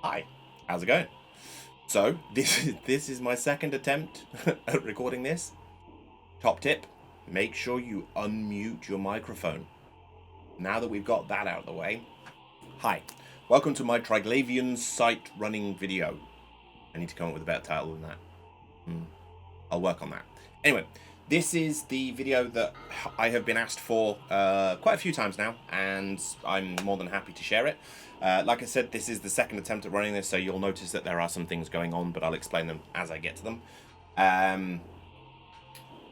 Hi, how's it going? So this is my second attempt at recording this. Top tip: make sure you unmute your microphone. Now that we've got that out of the way, hi, welcome to my Triglavian site running video. I need to come up with a better title than that. I'll work on that. Anyway, this is the video that I have been asked for quite a few times now, and I'm more than happy to share it. Like I said, this is the second attempt at running this, so you'll notice that there are some things going on, but I'll explain them as I get to them.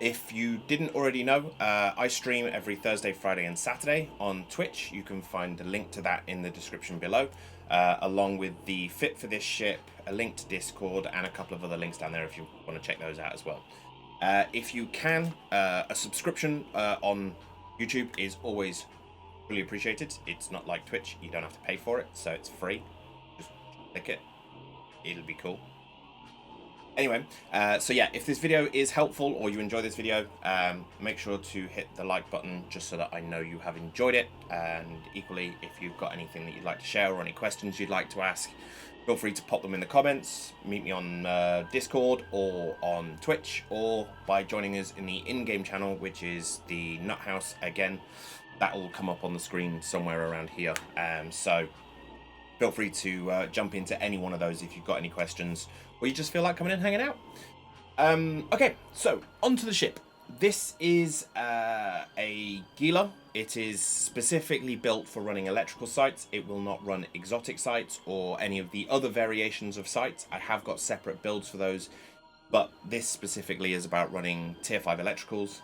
If you didn't already know, I stream every Thursday, Friday, and Saturday on Twitch. You can find a link to that in the description below, along with the fit for this ship, a link to Discord, and a couple of other links down there if you want to check those out as well. If you can, a subscription on YouTube is always really appreciated. It's not like Twitch, you don't have to pay for it, so it's free. Just click it, it'll be cool. Anyway, so yeah, if this video is helpful or you enjoy this video, make sure to hit the like button just so that I know you have enjoyed it. And equally, if you've got anything that you'd like to share or any questions you'd like to ask, feel free to pop them in the comments. Meet me on Discord or on Twitch, or by joining us in the in-game channel, which is the Nut House. Again, that will come up on the screen somewhere around here. So feel free to jump into any one of those if you've got any questions, or you just feel like coming and hanging out. Okay, so onto the ship. This is a Gila. It is specifically built for running electrical sites. It will not run exotic sites or any of the other variations of sites. I have got separate builds for those, but this specifically is about running tier 5 electricals.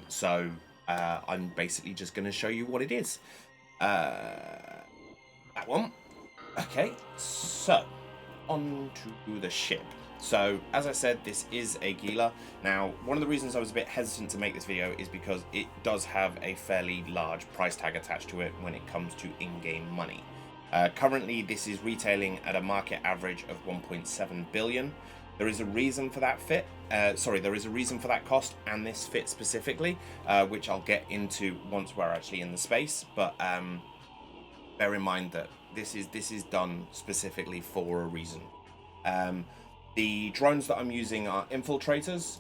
So I'm basically just going to show you what it is. That one. Okay, so on to the ship. So, as I said, this is a Gila. Now, one of the reasons I was a bit hesitant to make this video is because it does have a fairly large price tag attached to it when it comes to in-game money. Currently, this is retailing at a market average of 1.7 billion. There is a reason for that fit. There is a reason for that cost and this fit specifically, which I'll get into once we're actually in the space. But bear in mind that this is done specifically for a reason. The drones that I'm using are infiltrators,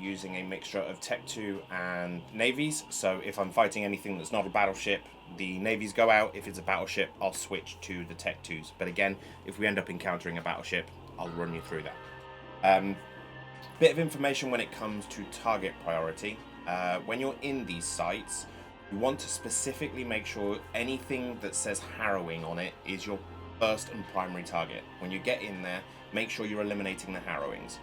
using a mixture of Tech 2 and navies. So if I'm fighting anything that's not a battleship, the navies go out. If it's a battleship, I'll switch to the Tech 2s. But again, if we end up encountering a battleship, I'll run you through that. Bit of information when it comes to target priority. When you're in these sites, you want to specifically make sure anything that says harrowing on it is your first and primary target. When you get in there, make sure you're eliminating the harrowings.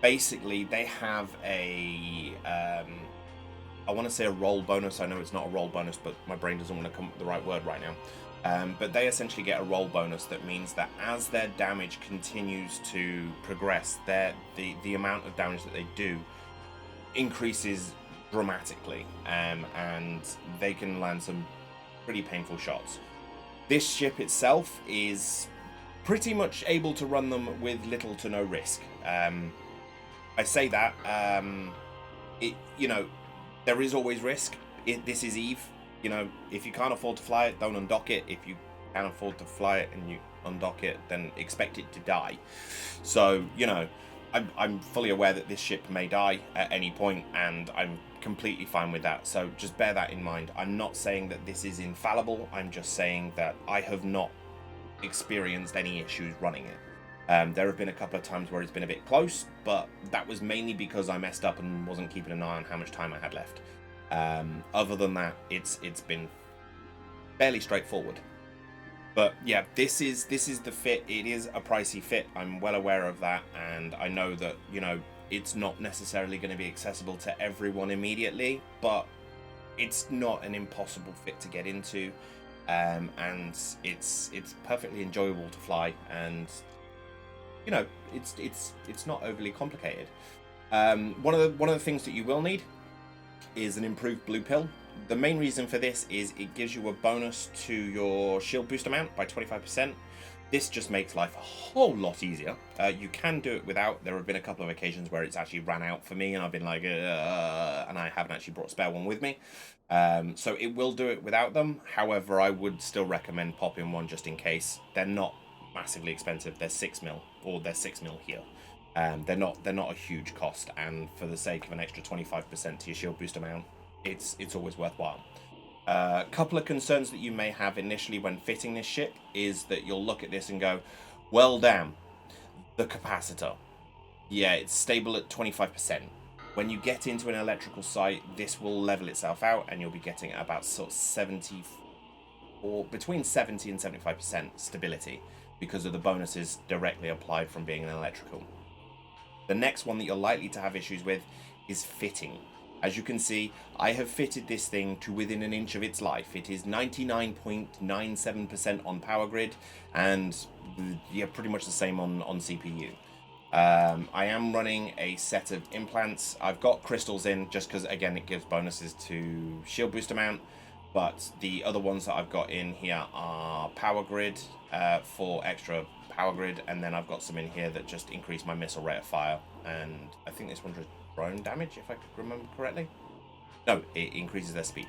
Basically, they have a, I want to say a roll bonus. I know it's not a roll bonus, but my brain doesn't want to come up with the right word right now. But they essentially get a roll bonus that means that as their damage continues to progress, the amount of damage that they do increases dramatically, and they can land some pretty painful shots. This ship itself is pretty much able to run them with little to no risk. I say that, there is always risk. This is Eve. If you can't afford to fly it, don't undock it. If you can afford to fly it and you undock it, then expect it to die. So, I'm fully aware that this ship may die at any point, and I'm completely fine with that. So just bear that in mind. I'm not saying that this is infallible. I'm just saying that I have not experienced any issues running it. There have been a couple of times where it's been a bit close, but that was mainly because I messed up and wasn't keeping an eye on how much time I had left. Other than that, it's been fairly straightforward. But yeah, this is the fit. It is a pricey fit. I'm well aware of that, and I know that it's not necessarily going to be accessible to everyone immediately, but it's not an impossible fit to get into, and it's perfectly enjoyable to fly, and it's not overly complicated. One of the things that you will need is an improved blue pill. The main reason for this is it gives you a bonus to your shield boost amount by 25%. This just makes life a whole lot easier. You can do it without. There have been a couple of occasions where it's actually ran out for me and I've been like, and I haven't actually brought a spare one with me. So it will do it without them. However, I would still recommend popping one just in case. They're not massively expensive. They're 6 mil, or they're 6 mil here. They're not a huge cost, and for the sake of an extra 25% to your shield boost amount, it's always worthwhile. A couple of concerns that you may have initially when fitting this ship is that you'll look at this and go, well, damn, the capacitor. Yeah, it's stable at 25%. When you get into an electrical site, this will level itself out, and you'll be getting about sort of 70, or between 70 and 75% stability because of the bonuses directly applied from being an electrical. The next one that you're likely to have issues with is fitting. As you can see, I have fitted this thing to within an inch of its life. It is 99.97% on power grid, and yeah, pretty much the same on CPU. I am running a set of implants. I've got crystals in just because, again, it gives bonuses to shield boost amount. But the other ones that I've got in here are power grid for extra power grid, and then I've got some in here that just increase my missile rate of fire. And I think this one's drone damage, if I remember correctly. No, it increases their speed.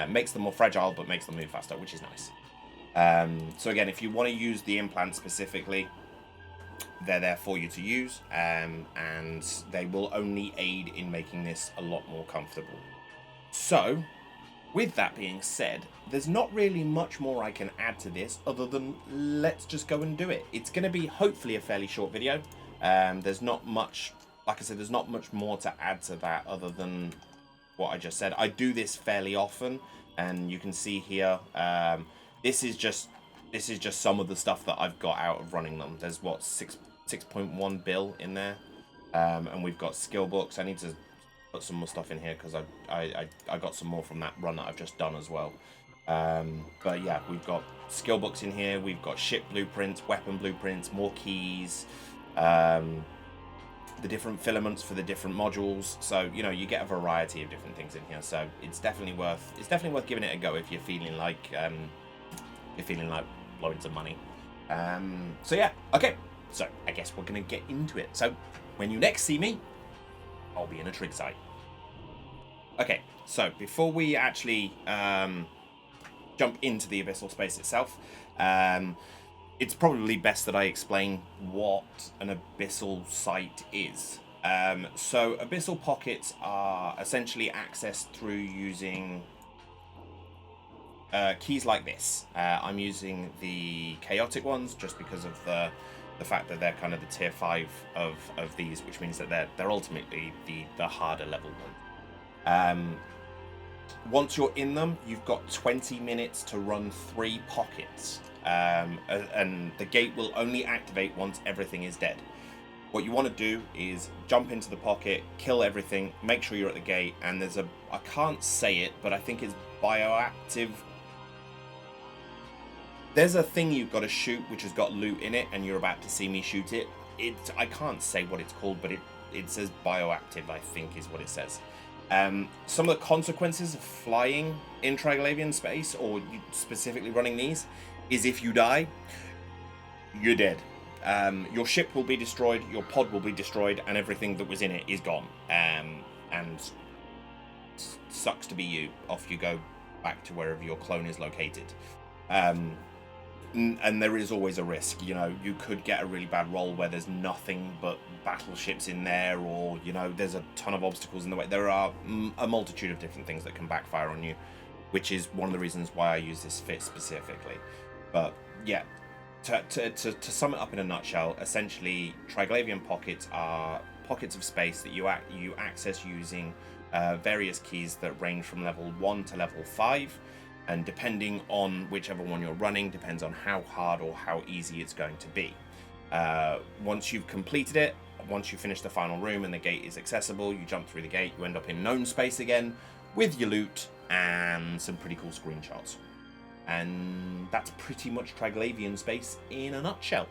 Makes them more fragile, but makes them move faster, which is nice. So again, if you want to use the implant specifically, they're there for you to use, and they will only aid in making this a lot more comfortable. So, with that being said, there's not really much more I can add to this other than let's just go and do it. It's going to be hopefully a fairly short video. There's not much, like I said, there's not much more to add to that other than what I just said. I do this fairly often, and you can see here, this is just some of the stuff that I've got out of running them. There's what, 6.1 bill in there, and we've got skill books. I need to put some more stuff in here because I got some more from that run that I've just done as well. But yeah, we've got skill books in here. We've got ship blueprints, weapon blueprints, more keys, the different filaments for the different modules. So you know, you get a variety of different things in here. So it's definitely worth giving it a go if you're feeling like blowing some money. So yeah, okay. So I guess we're gonna get into it. So when you next see me, I'll be in a Trig site. Okay, so before we actually jump into the Abyssal space itself, it's probably best that I explain what an Abyssal site is. So Abyssal pockets are essentially accessed through using keys like this. I'm using the chaotic ones just because of the fact that they're kind of the tier 5 of these, which means that they're ultimately the harder level ones. Once you're in them, you've got 20 minutes to run 3 pockets, and the gate will only activate once everything is dead. What you want to do is jump into the pocket, kill everything, make sure you're at the gate, and there's I can't say it, but I think it's bioactive. There's a thing you've got to shoot which has got loot in it, and you're about to see me shoot it. I can't say what it's called, but it says bioactive, I think is what it says. Some of the consequences of flying in Triglavian space, or specifically running these, is if you die, you're dead. Your ship will be destroyed, your pod will be destroyed, and everything that was in it is gone. And sucks to be you. Off you go back to wherever your clone is located. And there is always a risk, you know, you could get a really bad roll where there's nothing but battleships in there, or, you know, there's a ton of obstacles in the way. There are a multitude of different things that can backfire on you, which is one of the reasons why I use this fit specifically. But yeah, to sum it up in a nutshell, essentially Triglavian pockets are pockets of space that you access using various keys that range from level 1 to level 5. And depending on whichever one you're running, depends on how hard or how easy it's going to be. Once you've completed it, once you finish the final room and the gate is accessible, you jump through the gate, you end up in known space again with your loot and some pretty cool screenshots. And that's pretty much Triglavian space in a nutshell.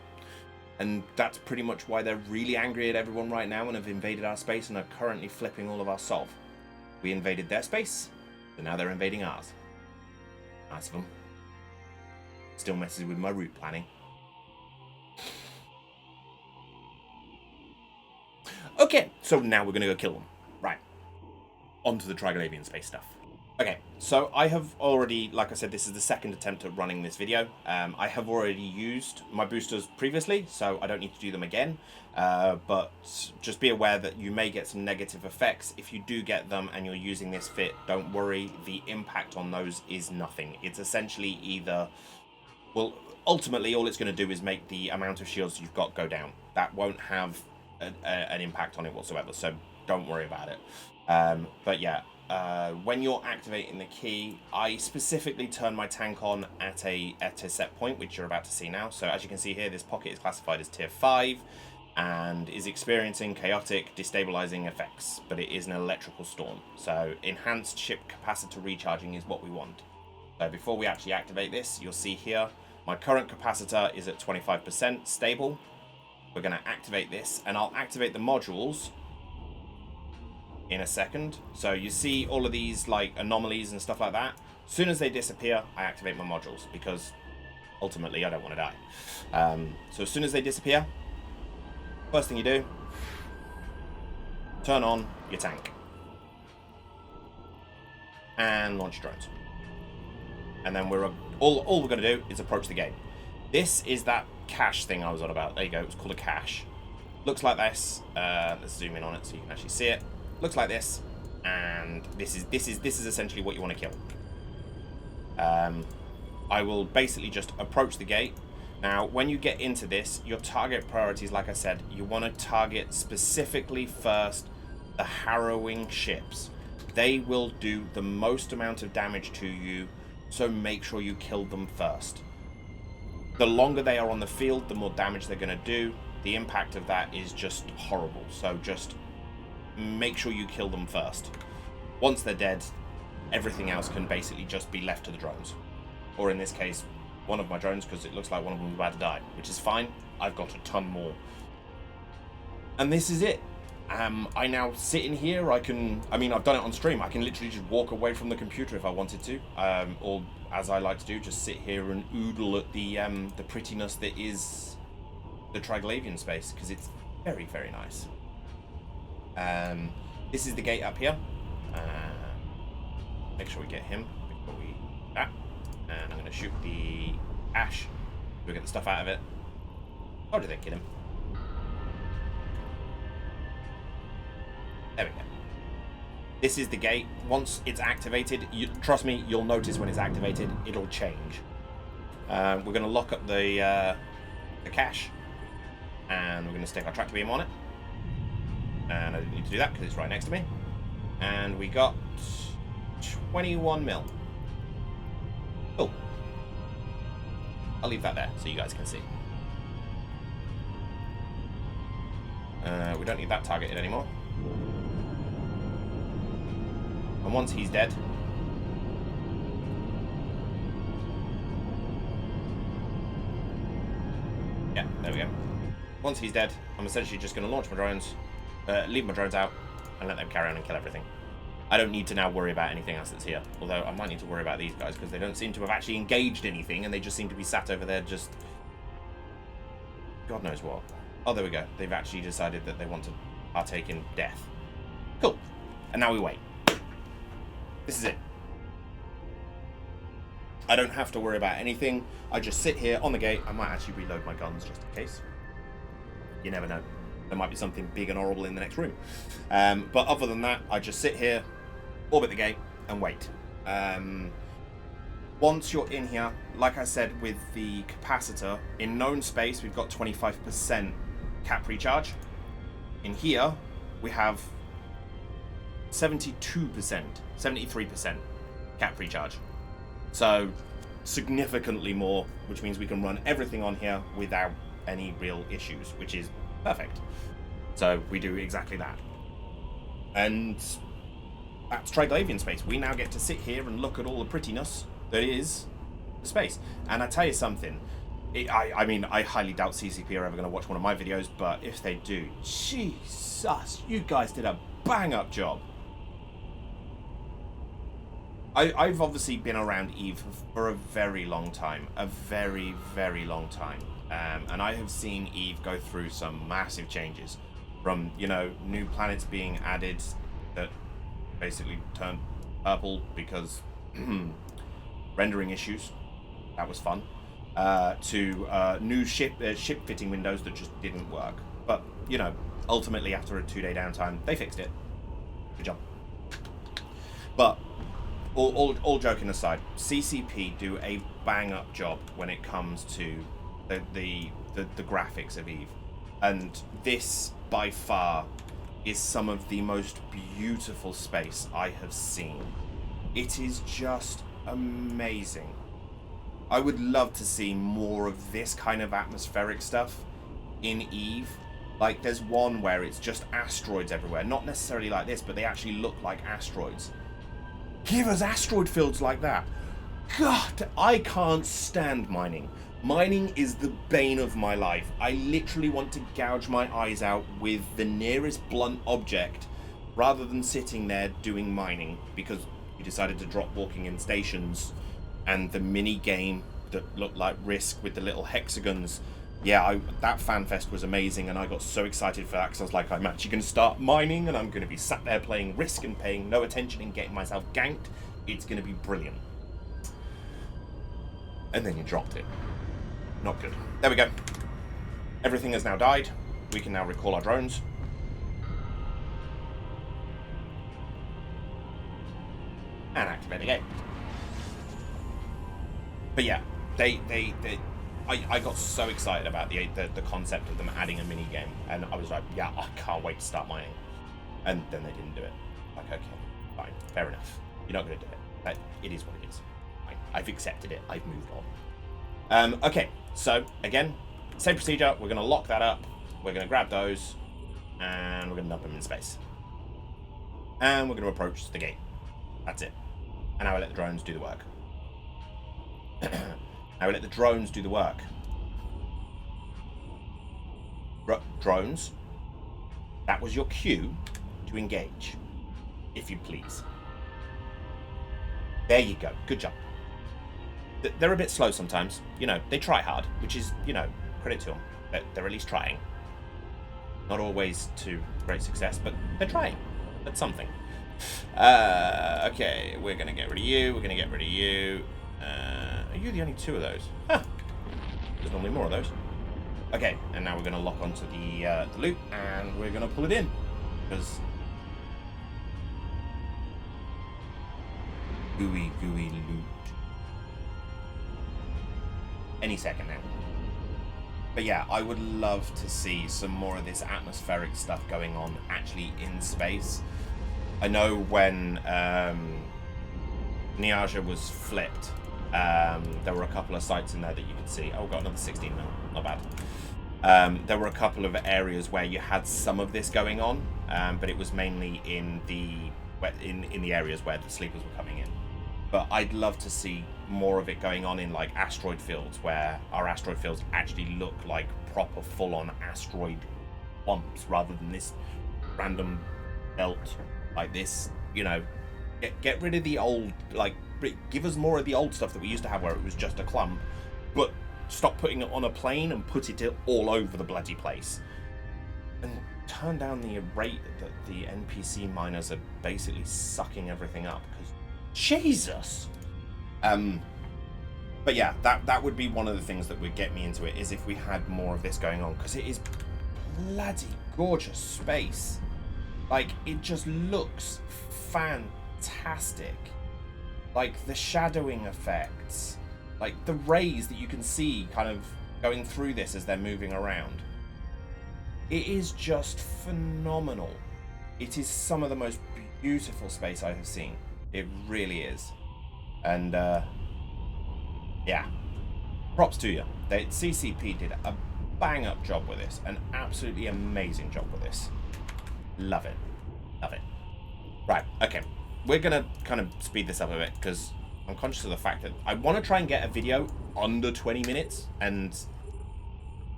And that's pretty much why they're really angry at everyone right now and have invaded our space and are currently flipping all of our solve. We invaded their space, so now they're invading ours. Nice of them. Still messes with my route planning. Okay, so now we're going to go kill them. Right. On to the Triglavian space stuff. Okay, So I have already, like I said, this is the second attempt at running this video. I have already used my boosters previously, so I don't need to do them again. But just be aware that you may get some negative effects. If you do get them and you're using this fit, don't worry. The impact on those is nothing. It's essentially either... Well, ultimately, all it's going to do is make the amount of shields you've got go down. That won't have an impact on it whatsoever, so don't worry about it. But yeah, when you're activating the key, I specifically turn my tank on at a set point, which you're about to see now. So as you can see here, this pocket is classified as tier 5 and is experiencing chaotic destabilizing effects, but it is an electrical storm. So enhanced ship capacitor recharging is what we want. So before we actually activate this, you'll see here, my current capacitor is at 25% stable. We're going to activate this, and I'll activate the modules in a second. So you see all of these like anomalies and stuff like that. As soon as they disappear, I activate my modules, because ultimately I don't want to die. So as soon as they disappear, first thing you do, turn on your tank and launch drones. And then all we're going to do is approach the gate. This is that cache thing I was on about. There you go. It's called a cache. Looks like this. Let's zoom in on it so you can actually see it. Looks like this, and this is essentially what you want to kill. I will basically just approach the gate. Now, when you get into this, your target priorities, like I said, you want to target specifically first the harrowing ships. They will do the most amount of damage to you, so make sure you kill them first. The longer they are on the field, the more damage they're going to do. The impact of that is just horrible. So just make sure you kill them first. Once they're dead, everything else can basically just be left to the drones. Or in this case, one of my drones, because it looks like one of them is about to die, which is fine. I've got a ton more. And this is it. I now sit in here. I've done it on stream. I can literally just walk away from the computer if I wanted to. Or as I like to do, just sit here and oodle at the prettiness that is the Triglavian space, because it's very, very nice. This is the gate up here. Make sure we get him before we do that. And I'm going to shoot the ash. We'll get the stuff out of it. How did they kill him? There we go. This is the gate. Once it's activated, trust me, you'll notice when it's activated, it'll change. We're going to lock up the cache, and we're going to stick our tractor beam on it. And I didn't need to do that because it's right next to me. And we got 21 mil. Cool. I'll leave that there so you guys can see. We don't need that targeted anymore. And once he's dead, yeah, there we go. Once he's dead, I'm essentially just going to launch my drones, leave my drones out, and let them carry on and kill everything. I don't need to now worry about anything else that's here. Although I might need to worry about these guys, because they don't seem to have actually engaged anything, and they just seem to be sat over there just... God knows what. Oh, there we go. They've actually decided that they want to partake in death. Cool. And now we wait. This is it. I don't have to worry about anything. I just sit here on the gate. I might actually reload my guns just in case. You never know. There might be something big and horrible in the next room. But other than that, I just sit here, orbit the gate, and wait. Once you're in here, like I said with the capacitor, in known space, we've got 25% cap recharge. In here, we have 72%, 73% cap recharge. So significantly more, which means we can run everything on here without any real issues, which is perfect. So we do exactly that. And that's Triglavian space. We now get to sit here and look at all the prettiness that is the space. And I tell you something, I highly doubt CCP are ever going to watch one of my videos, but if they do, Jesus, you guys did a bang-up job. I've obviously been around EVE for a very long time, a very, very long time. And I have seen EVE go through some massive changes from, new planets being added that basically turn purple because rendering issues. That was fun. To new ship fitting windows that just didn't work. But, you know, ultimately after a 2-day downtime, they fixed it. Good job. But all joking aside, CCP do a bang-up job when it comes to the graphics of Eve. And this, by far, is some of the most beautiful space I have seen. It is just amazing. I would love to see more of this kind of atmospheric stuff in Eve. Like, there's one where it's just asteroids everywhere. Not necessarily like this, but they actually look like asteroids. Give us asteroid fields like that. God, I can't stand mining. Mining is the bane of my life. I literally want to gouge my eyes out with the nearest blunt object rather than sitting there doing mining, because we decided to drop walking in stations and the mini game that looked like Risk with the little hexagons. Yeah, that FanFest was amazing, and I got so excited for that because I was like, I'm actually going to start mining and I'm going to be sat there playing Risk and paying no attention and getting myself ganked. It's going to be brilliant. And then you dropped it. Not good. There we go. Everything has now died. We can now recall our drones. And activate the game. But yeah, I got so excited about the concept of them adding a mini game, and I was like, yeah, I can't wait to start mining. And then they didn't do it. Like, okay, fine, fair enough. You're not going to do it. But it is what it is. Fine. I've accepted it. I've moved on. Okay, so again, same procedure. We're going to lock that up. We're going to grab those, and we're going to dump them in space. And we're going to approach the gate. That's it. And now we let the drones do the work. Now we let the drones do the work. Drones, that was your cue to engage, if you please. There you go. Good job. They're a bit slow sometimes. You know, they try hard, which is, you know, credit to them. They're at least trying. Not always to great success, but they're trying. That's something. Okay, we're going to get rid of you. We're going to get rid of you. Are you the only two of those? Huh. There's normally more of those. Okay, and now we're going to lock onto the loot, and we're going to pull it in. Because... gooey loot. Any second now. But yeah, I would love to see some more of this atmospheric stuff going on actually in space. I know when Niaja was flipped, there were a couple of sites in there that you could see. Oh, got another 16 mil. Not bad. There were a couple of areas where you had some of this going on, but it was mainly in the areas where the sleepers were coming in. But I'd love to see more of it going on in like asteroid fields, where our asteroid fields actually look like proper full-on asteroid clumps rather than this random belt like this. You know, get rid of the old, like, give us more of the old stuff that we used to have where it was just a clump, but stop putting it on a plane and put it all over the bloody place. And turn down the rate that the NPC miners are basically sucking everything up, because Jesus. But yeah, that would be one of the things that would get me into it, is if we had more of this going on, because it is bloody gorgeous space. Like, it just looks fantastic. Like, the shadowing effects, like the rays that you can see kind of going through this as they're moving around. It is just phenomenal. It is some of the most beautiful space I have seen. It really is. And yeah, props to you. CCP did a bang up job with this, an absolutely amazing job with this. Love it. Love it. Right, okay. We're going to kind of speed this up a bit, because I'm conscious of the fact that I want to try and get a video under 20 minutes, and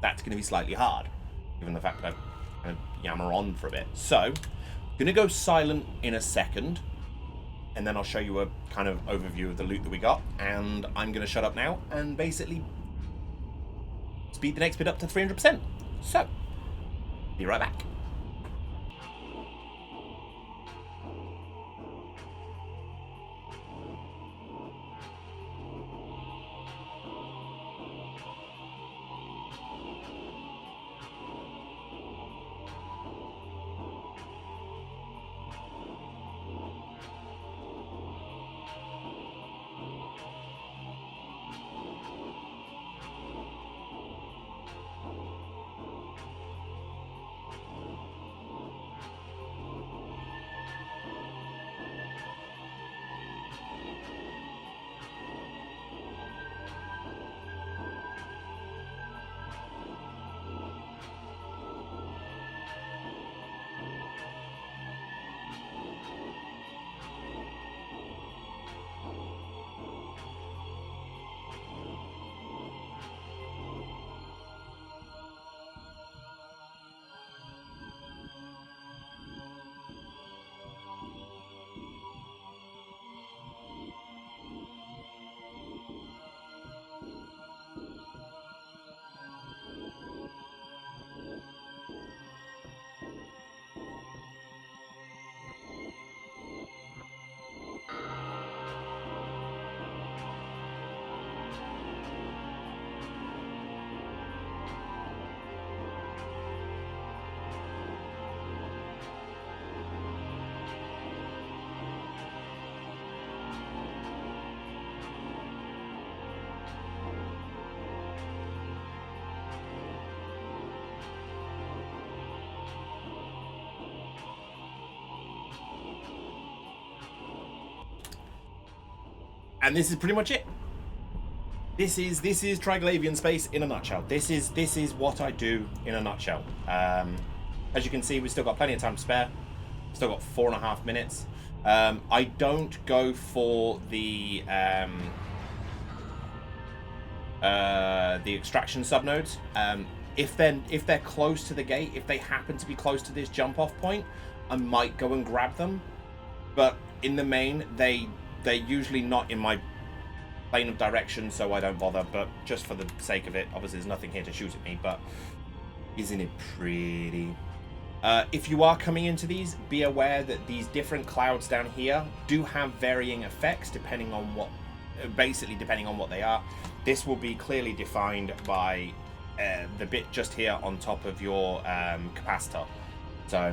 that's going to be slightly hard, given the fact that I kind of yammer on for a bit. So, I'm going to go silent in a second, and then I'll show you a kind of overview of the loot that we got, and I'm going to shut up now and basically speed the next bit up to 300%. So, be right back. And this is pretty much it. This is Triglavian space in a nutshell. This is what I do in a nutshell. As you can see, we've still got plenty of time to spare. Still got 4.5 minutes. I don't go for the extraction subnodes. If they're close to the gate, if they happen to be close to this jump off point, I might go and grab them. But in the main, they're usually not in my plane of direction, so I don't bother. But just for the sake of it, obviously there's nothing here to shoot at me, but isn't it pretty? If you are coming into these, be aware that these different clouds down here do have varying effects depending on what they are. This will be clearly defined by the bit just here on top of your capacitor. So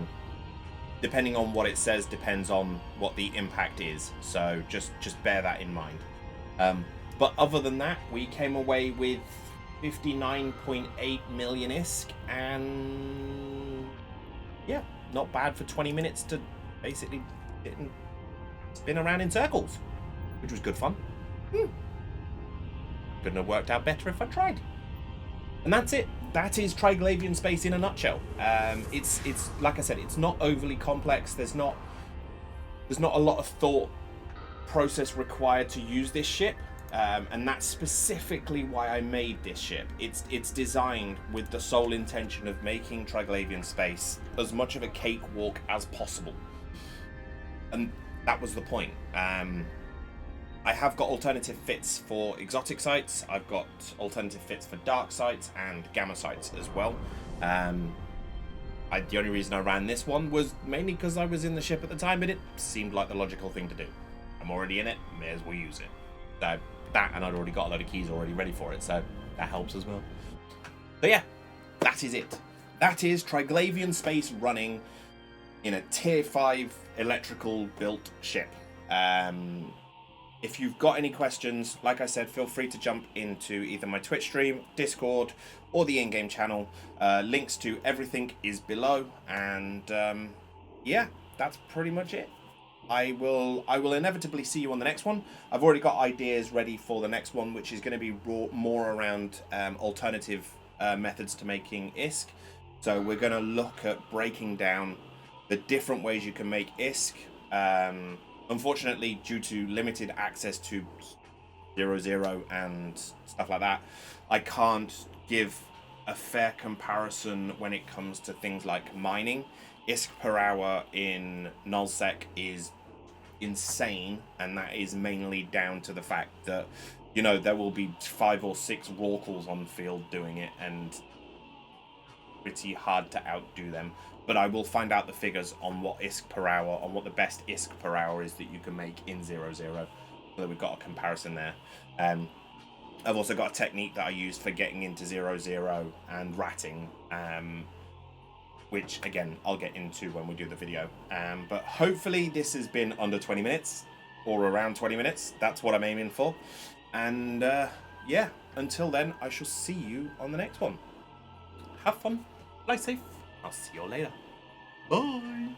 depending on what it says depends on what the impact is. So just bear that in mind. But other than that, we came away with 59.8 million ISK, and yeah, not bad for 20 minutes to basically spin around in circles, which was good fun. Couldn't have worked out better if I tried. And that's it. That is Triglavian space in a nutshell. It's like I said, it's not overly complex. There's not a lot of thought process required to use this ship, and that's specifically why I made this ship. It's designed with the sole intention of making Triglavian space as much of a cakewalk as possible, and that was the point. I have got alternative fits for exotic sites. I've got alternative fits for dark sites and gamma sites as well. The only reason I ran this one was mainly because I was in the ship at the time, but it seemed like the logical thing to do. I'm already in it, may as well use it. So that, and I'd already got a load of keys already ready for it, so that helps as well. So yeah, that is it. That is Triglavian space running in a tier 5 electrical built ship. If you've got any questions, like I said, feel free to jump into either my Twitch stream, Discord, or the in-game channel. Links to everything is below, and yeah, that's pretty much it. I will inevitably see you on the next one. I've already got ideas ready for the next one, which is going to be more around alternative methods to making ISK. So we're going to look at breaking down the different ways you can make ISK. Unfortunately, due to limited access to 00 and stuff like that, I can't give a fair comparison when it comes to things like mining. ISK per hour in nullsec is insane, and that is mainly down to the fact that, you know, there will be 5 or 6 Rorquals on field doing it, and pretty hard to outdo them. But I will find out the figures on what ISK per hour, on what the best ISK per hour is that you can make in 00, so that we've got a comparison there. I've also got a technique that I used for getting into 00 and ratting, which again I'll get into when we do the video. But hopefully this has been under 20 minutes, or around 20 minutes. That's what I'm aiming for. And yeah, until then, I shall see you on the next one. Have fun, play safe. I'll see you all later. Bye.